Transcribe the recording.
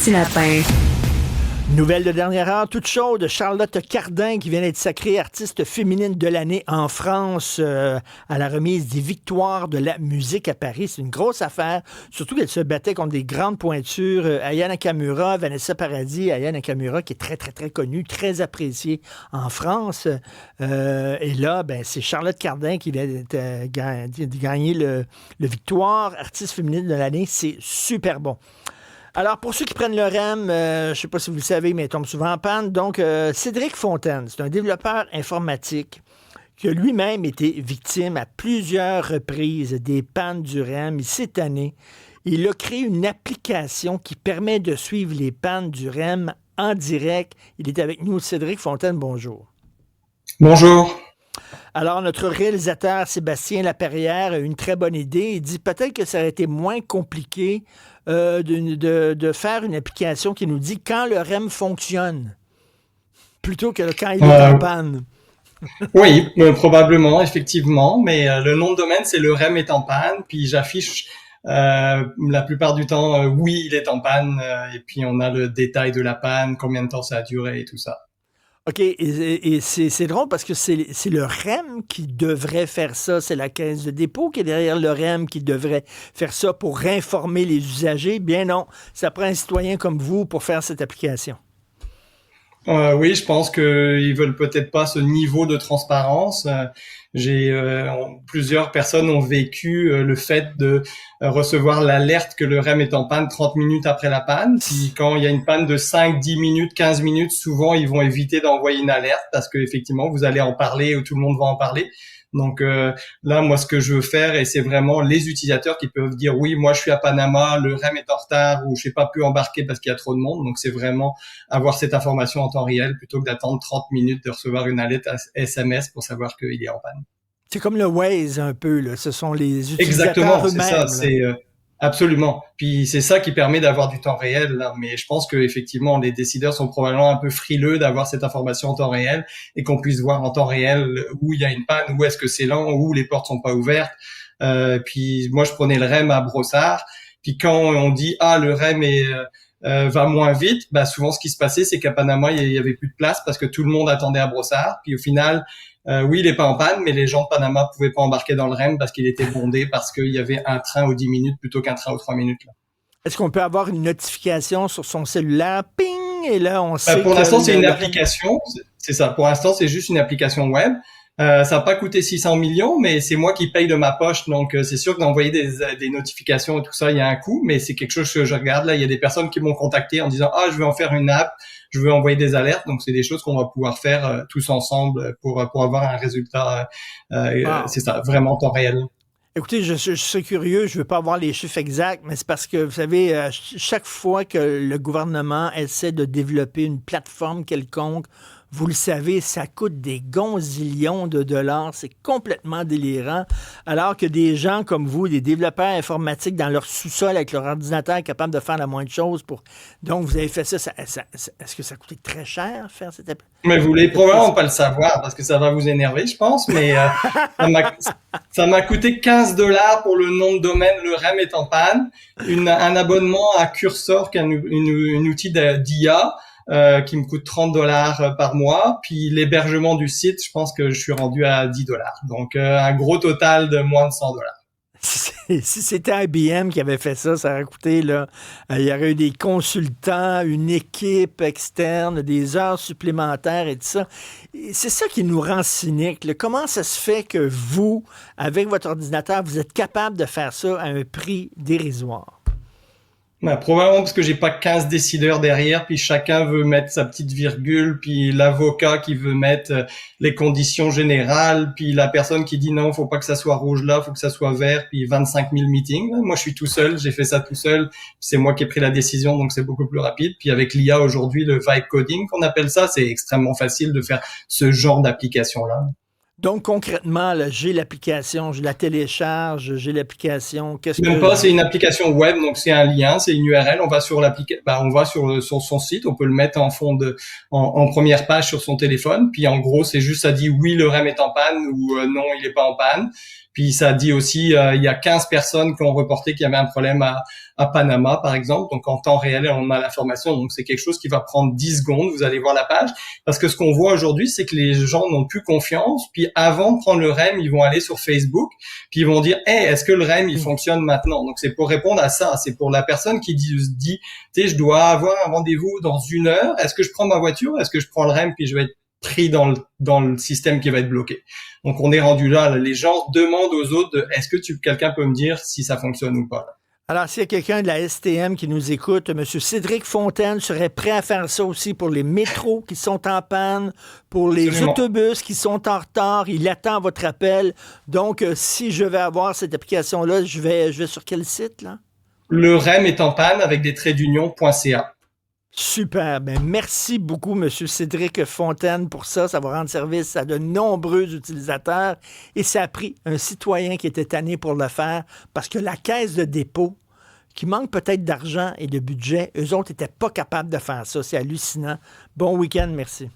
petit lapin. Nouvelle de dernière heure, toute chaude, Charlotte Cardin qui vient d'être sacrée artiste féminine de l'année en France à la remise des victoires de la musique à Paris. C'est une grosse affaire, surtout qu'elle se battait contre des grandes pointures. Aya Nakamura, Vanessa Paradis, Aya Nakamura qui est très, très, très connue, très appréciée en France. Et là, ben, c'est Charlotte Cardin qui vient de gagner le victoire artiste féminine de l'année. C'est super bon. Alors, pour ceux qui prennent le REM, je ne sais pas si vous le savez, mais il tombe souvent en panne. Donc, Cédric Fontaine, c'est un développeur informatique qui a lui-même été victime à plusieurs reprises des pannes du REM. Cette année, il a créé une application qui permet de suivre les pannes du REM en direct. Il est avec nous, Cédric Fontaine, bonjour. Bonjour. Alors, notre réalisateur Sébastien Laperrière a une très bonne idée. Il dit peut-être que ça aurait été moins compliqué de faire une application qui nous dit quand le REM fonctionne, plutôt que quand il est en panne. Oui, probablement, effectivement, mais le nom de domaine, c'est le REM est en panne, puis j'affiche la plupart du temps, oui, il est en panne, et puis on a le détail de la panne, combien de temps ça a duré et tout ça. OK, et c'est drôle parce que c'est le REM qui devrait faire ça. C'est la Caisse de dépôt qui est derrière le REM qui devrait faire ça pour informer les usagers. Bien non, ça prend un citoyen comme vous pour faire cette application. Oui, je pense qu'ils veulent peut-être pas ce niveau de transparence. Plusieurs personnes ont vécu le fait de recevoir l'alerte que le REM est en panne 30 minutes après la panne. Puis quand il y a une panne de 5, 10 minutes, 15 minutes, souvent ils vont éviter d'envoyer une alerte parce que effectivement vous allez en parler ou tout le monde va en parler. Donc là, moi, ce que je veux faire, et c'est vraiment les utilisateurs qui peuvent dire oui, moi, je suis à Panama, le REM est en retard ou je n'ai pas pu embarquer parce qu'il y a trop de monde. Donc, c'est vraiment avoir cette information en temps réel plutôt que d'attendre 30 minutes de recevoir une alerte SMS pour savoir qu'il est en panne. C'est comme le Waze un peu, là. Ce sont les utilisateurs Exactement, eux-mêmes. C'est ça, absolument. Puis c'est ça qui permet d'avoir du temps réel, là. Mais je pense que effectivement les décideurs sont probablement un peu frileux d'avoir cette information en temps réel et qu'on puisse voir en temps réel où il y a une panne, où est-ce que c'est lent, où les portes sont pas ouvertes. Puis moi je prenais le REM à Brossard. Puis quand on dit le REM va moins vite, bah souvent ce qui se passait c'est qu'à Panama il y avait plus de place parce que tout le monde attendait à Brossard. Puis au final oui, il est pas en panne, mais les gens de Panama pouvaient pas embarquer dans le REM parce qu'il était bondé, parce qu'il y avait un train aux 10 minutes plutôt qu'un train aux 3 minutes. Là. Est-ce qu'on peut avoir une notification sur son cellulaire? Ping! Et là, on sait pour l'instant, c'est une application. C'est ça. Pour l'instant, c'est juste une application web. Ça n'a pas coûté 600 millions, mais c'est moi qui paye de ma poche. Donc, c'est sûr que d'envoyer des notifications et tout ça, il y a un coût, mais c'est quelque chose que je regarde. Là, il y a des personnes qui m'ont contacté en disant « je veux en faire une app, je veux envoyer des alertes. » Donc, c'est des choses qu'on va pouvoir faire tous ensemble pour avoir un résultat, c'est ça, vraiment temps réel. Écoutez, je suis curieux, je ne veux pas avoir les chiffres exacts, mais c'est parce que, vous savez, chaque fois que le gouvernement essaie de développer une plateforme quelconque, vous le savez, ça coûte des gonzillions de dollars. C'est complètement délirant. Alors que des gens comme vous, des développeurs informatiques dans leur sous-sol avec leur ordinateur capables de faire la moindre chose pour... Donc, vous avez fait ça. Est-ce que ça coûtait très cher faire cette application? Mais vous voulez probablement pas le savoir parce que ça va vous énerver, je pense. Mais ça m'a coûté $15 pour le nom de domaine. Le REM est en panne. Un abonnement à Cursor, qui est un outil d'IA. Qui me coûte $30 par mois, puis l'hébergement du site, je pense que je suis rendu à $10. Donc un gros total de moins de $100. Si c'était IBM qui avait fait ça, ça aurait coûté, là, il y aurait eu des consultants, une équipe externe, des heures supplémentaires et tout ça. Et c'est ça qui nous rend cyniques. Là. Comment ça se fait que vous, avec votre ordinateur, vous êtes capable de faire ça à un prix dérisoire? Probablement parce que j'ai pas 15 décideurs derrière, puis chacun veut mettre sa petite virgule, puis l'avocat qui veut mettre les conditions générales, puis la personne qui dit non, faut pas que ça soit rouge là, faut que ça soit vert, puis 25 000 meetings. Moi, je suis tout seul, j'ai fait ça tout seul, c'est moi qui ai pris la décision, donc c'est beaucoup plus rapide. Puis avec l'IA aujourd'hui, le vibe coding qu'on appelle ça, c'est extrêmement facile de faire ce genre d'application-là. Donc, concrètement, là, j'ai l'application, je la télécharge, j'ai l'application. Même pas, c'est une application web, donc c'est un lien, c'est une URL. On va sur on va sur son site, on peut le mettre en première page sur son téléphone. Puis en gros, c'est juste ça dit oui, le REM est en panne ou non, il est pas en panne. Puis ça dit aussi, il y a 15 personnes qui ont reporté qu'il y avait un problème à Panama, par exemple. Donc en temps réel, on a l'information. Donc c'est quelque chose qui va prendre 10 secondes. Vous allez voir la page. Parce que ce qu'on voit aujourd'hui, c'est que les gens n'ont plus confiance. Puis avant de prendre le REM, ils vont aller sur Facebook. Puis ils vont dire, hey, est-ce que le REM, il fonctionne maintenant? Donc c'est pour répondre à ça. C'est pour la personne qui dit, tu sais, je dois avoir un rendez-vous dans 1 heure. Est-ce que je prends ma voiture? Est-ce que je prends le REM puis je vais être pris dans le système qui va être bloqué? Donc on est rendu là. Les gens demandent aux autres, est-ce que quelqu'un peut me dire si ça fonctionne ou pas? Alors, s'il y a quelqu'un de la STM qui nous écoute, M. Cédric Fontaine serait prêt à faire ça aussi pour les métros qui sont en panne, pour les Absolument. autobus qui sont en retard. Il attend votre appel. Donc, si je vais avoir cette application-là, je vais sur quel site, là? Le REM est en panne avec des traits d'union.ca. Super. Ben, merci beaucoup, M. Cédric Fontaine, pour ça. Ça va rendre service à de nombreux utilisateurs. Et ça a pris un citoyen qui était tanné pour le faire parce que la caisse de dépôt, qui manque peut-être d'argent et de budget, eux autres n'étaient pas capables de faire ça. C'est hallucinant. Bon week-end, merci.